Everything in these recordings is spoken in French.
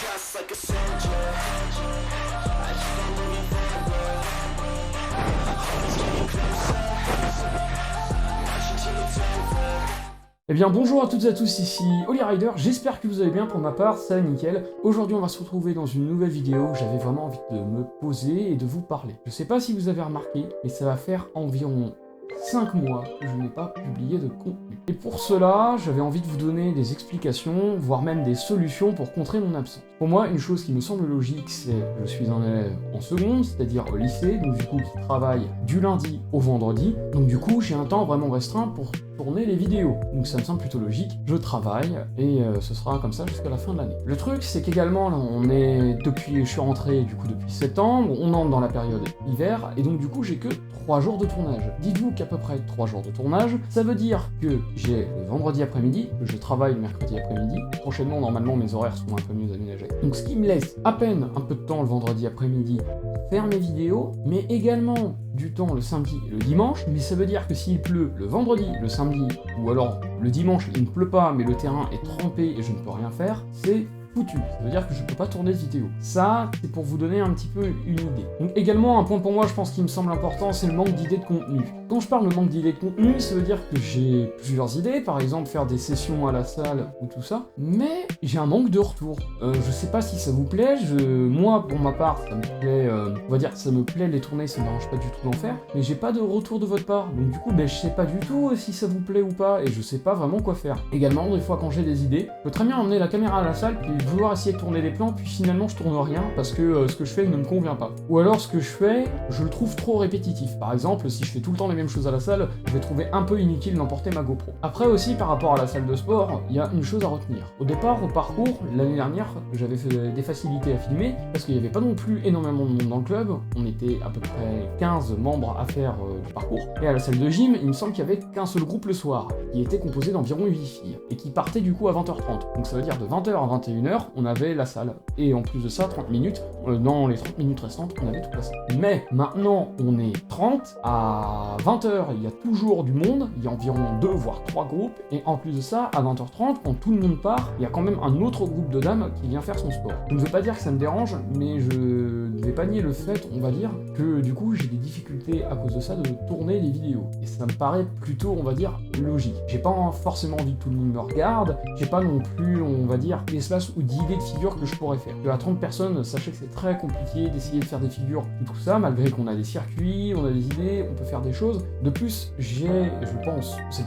just like a soldier. I keep on moving forward. Always getting closer. Marching till it's over. Eh bien bonjour à toutes et à tous, ici Holy Rider, j'espère que vous allez bien. Pour ma part, ça va nickel. Aujourd'hui on va se retrouver dans une nouvelle vidéo où j'avais vraiment envie de me poser et de vous parler. Je sais pas si vous avez remarqué, mais ça va faire environ 5 mois que je n'ai pas publié de contenu. Et pour cela, j'avais envie de vous donner des explications, voire même des solutions pour contrer mon absence. Pour moi, une chose qui me semble logique, c'est je suis un élève en seconde, c'est-à-dire au lycée, donc du coup qui travaille du lundi au vendredi, donc du coup j'ai un temps vraiment restreint pour tourner les vidéos. Donc ça me semble plutôt logique, je travaille, et ce sera comme ça jusqu'à la fin de l'année. Le truc, c'est qu'également, là, je suis rentré du coup depuis septembre, on entre dans la période hiver, et donc du coup j'ai que 3 jours de tournage. Dites-vous qu'à peu près 3 jours de tournage, ça veut dire que j'ai le vendredi après-midi, que je travaille le mercredi après-midi, prochainement normalement mes horaires seront un peu mieux aménagés. Donc ce qui me laisse à peine un peu de temps le vendredi après-midi pour faire mes vidéos, mais également du temps le samedi et le dimanche, mais ça veut dire que s'il pleut le vendredi, le samedi, ou alors le dimanche il ne pleut pas mais le terrain est trempé et je ne peux rien faire, c'est foutu. Ça veut dire que je peux pas tourner de vidéo. Ça, c'est pour vous donner un petit peu une idée. Donc également, un point pour moi, je pense qui me semble important, c'est le manque d'idées de contenu. Quand je parle de manque d'idées de contenu, ça veut dire que j'ai plusieurs idées, par exemple faire des sessions à la salle ou tout ça, mais j'ai un manque de retour. Je sais pas si ça vous plaît, moi, pour ma part, ça me plaît, on va dire, ça me plaît les tourner, ça me dérange pas du tout d'en faire, mais j'ai pas de retour de votre part. Donc du coup, je sais pas du tout si ça vous plaît ou pas, et je sais pas vraiment quoi faire. Également, des fois, quand j'ai des idées, je peux très bien emmener la caméra à la salle, puis vouloir essayer de tourner des plans, puis finalement je tourne rien parce que ce que je fais ne me convient pas. Ou alors ce que je fais, je le trouve trop répétitif. Par exemple, si je fais tout le temps les mêmes choses à la salle, je vais trouver un peu inutile d'emporter ma GoPro. Après aussi, par rapport à la salle de sport, il y a une chose à retenir. Au départ, au parcours, l'année dernière, j'avais fait des facilités à filmer parce qu'il n'y avait pas non plus énormément de monde dans le club. On était à peu près 15 membres à faire du parcours. Et à la salle de gym, il me semble qu'il y avait qu'un seul groupe le soir, qui était composé d'environ 8 filles, et qui partait du coup à 20h30. Donc ça veut dire de 20h à 21h, on avait la salle. Et en plus de ça, 30 minutes, dans les 30 minutes restantes, on avait toute la salle. Mais maintenant, on est 30, à 20h, il y a toujours du monde, il y a environ 2 voire 3 groupes, et en plus de ça, à 20h30, quand tout le monde part, il y a quand même un autre groupe de dames qui vient faire son sport. Je ne veux pas dire que ça me dérange, mais je ne vais pas nier le fait, on va dire, que du coup, j'ai des difficultés à cause de ça de tourner des vidéos. Et ça me paraît plutôt, on va dire, logique. J'ai pas forcément envie que tout le monde me regarde, j'ai pas non plus, on va dire, d'espace ou d'idées de figures que je pourrais faire. À 30 personnes, sachez que c'est très compliqué d'essayer de faire des figures et tout ça, malgré qu'on a des circuits, on a des idées, on peut faire des choses. De plus, je pense, c'est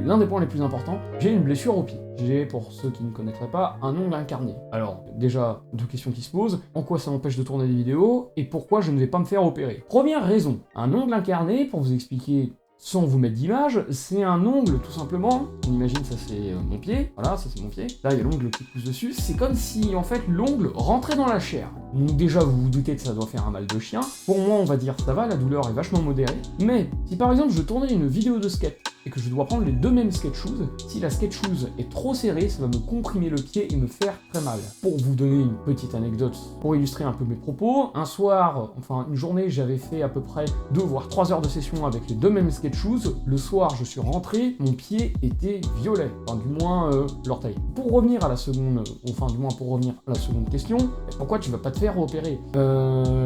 l'un des points les plus importants, j'ai une blessure au pied. J'ai, pour ceux qui ne connaîtraient pas, un ongle incarné. Alors, déjà, 2 questions qui se posent. En quoi ça m'empêche de tourner des vidéos et pourquoi je ne vais pas me faire opérer? Première raison, un ongle incarné, pour vous expliquer sans vous mettre d'image, c'est un ongle tout simplement, on imagine ça c'est mon pied, voilà ça c'est mon pied, là il y a l'ongle qui pousse dessus, c'est comme si en fait l'ongle rentrait dans la chair. Donc déjà vous vous doutez que ça doit faire un mal de chien, pour moi on va dire ça va, la douleur est vachement modérée, mais si par exemple je tournais une vidéo de skate et que je dois prendre les 2 mêmes skate shoes, si la skate shoes est trop serrée, ça va me comprimer le pied et me faire très mal. Pour vous donner une petite anecdote, pour illustrer un peu mes propos, un soir, enfin une journée, j'avais fait à peu près 2 voire 3 heures de session avec les 2 mêmes skate shoes. Le soir, je suis rentré, mon pied était violet, enfin du moins l'orteil. Pour revenir à la seconde, question, pourquoi tu vas pas te faire opérer?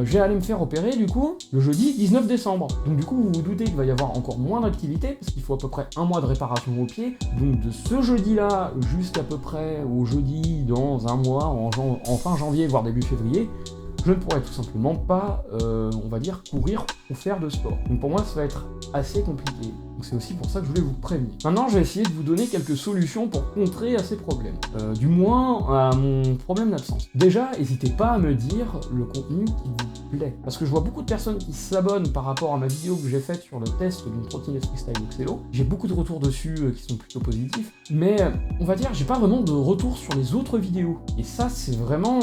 J'ai allé me faire opérer du coup le jeudi 19 décembre. Donc du coup, vous vous doutez qu'il va y avoir encore moins d'activité parce qu'il faut à peu près 1 mois de réparation au pied. Donc de ce jeudi-là jusqu'à peu près au jeudi dans 1 mois, en fin janvier voire début février, je ne pourrais tout simplement pas, on va dire, courir ou faire de sport. Donc pour moi, ça va être assez compliqué. Donc c'est aussi pour ça que je voulais vous prévenir. Maintenant, je vais essayer de vous donner quelques solutions pour contrer à ces problèmes. Du moins, à mon problème d'absence. Déjà, n'hésitez pas à me dire le contenu qui vous plaît. Parce que je vois beaucoup de personnes qui s'abonnent par rapport à ma vidéo que j'ai faite sur le test d'une trottinette freestyle Oxelo. J'ai beaucoup de retours dessus qui sont plutôt positifs. Mais, on va dire, j'ai pas vraiment de retour sur les autres vidéos. Et ça, c'est vraiment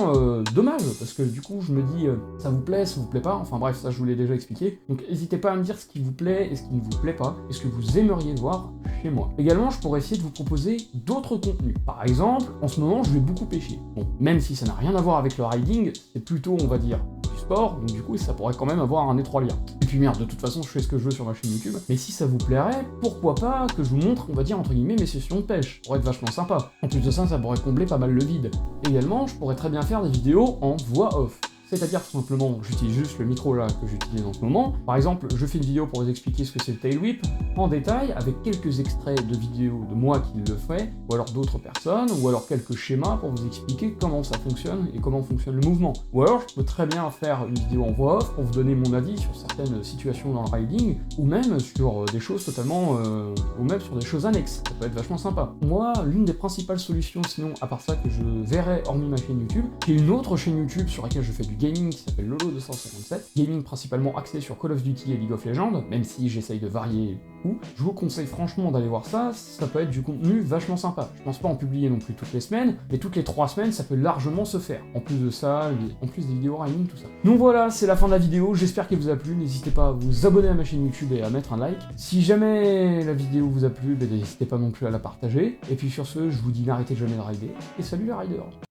dommage. Parce que du coup, je me dis, ça vous plaît pas. Enfin bref, ça je vous l'ai déjà expliqué. Donc n'hésitez pas à me dire ce qui vous plaît et ce qui ne vous plaît pas. Et ce que vous aimeriez voir chez moi. Également, je pourrais essayer de vous proposer d'autres contenus. Par exemple, en ce moment, je vais beaucoup pêcher. Bon, même si ça n'a rien à voir avec le riding, c'est plutôt, on va dire, du sport, donc du coup ça pourrait quand même avoir un étroit lien. Et puis merde, de toute façon je fais ce que je veux sur ma chaîne YouTube, mais si ça vous plairait, pourquoi pas que je vous montre, on va dire entre guillemets, mes sessions de pêche, ça pourrait être vachement sympa. En plus de ça, ça pourrait combler pas mal le vide. Également, je pourrais très bien faire des vidéos en voix off. C'est-à-dire tout simplement, j'utilise juste le micro là que j'utilise en ce moment. Par exemple, je fais une vidéo pour vous expliquer ce que c'est le tail whip en détail, avec quelques extraits de vidéos de moi qui le fais, ou alors d'autres personnes, ou alors quelques schémas pour vous expliquer comment ça fonctionne et comment fonctionne le mouvement. Ou alors, je peux très bien faire une vidéo en voix off pour vous donner mon avis sur certaines situations dans le riding, ou même sur des choses totalement... ou même sur des choses annexes. Ça peut être vachement sympa. Moi, l'une des principales solutions, sinon, à part ça, que je verrais hormis ma chaîne YouTube, qui est une autre chaîne YouTube sur laquelle je fais du gaming qui s'appelle Lolo257, gaming principalement axé sur Call of Duty et League of Legends, même si j'essaye de varier beaucoup. Je vous conseille franchement d'aller voir ça, ça peut être du contenu vachement sympa. Je pense pas en publier non plus toutes les semaines, mais toutes les 3 semaines ça peut largement se faire. En plus de ça, en plus des vidéos riding, tout ça. Donc voilà, c'est la fin de la vidéo, j'espère qu'elle vous a plu, n'hésitez pas à vous abonner à ma chaîne YouTube et à mettre un like. Si jamais la vidéo vous a plu, n'hésitez pas non plus à la partager. Et puis sur ce, je vous dis n'arrêtez jamais de rider, et salut les riders.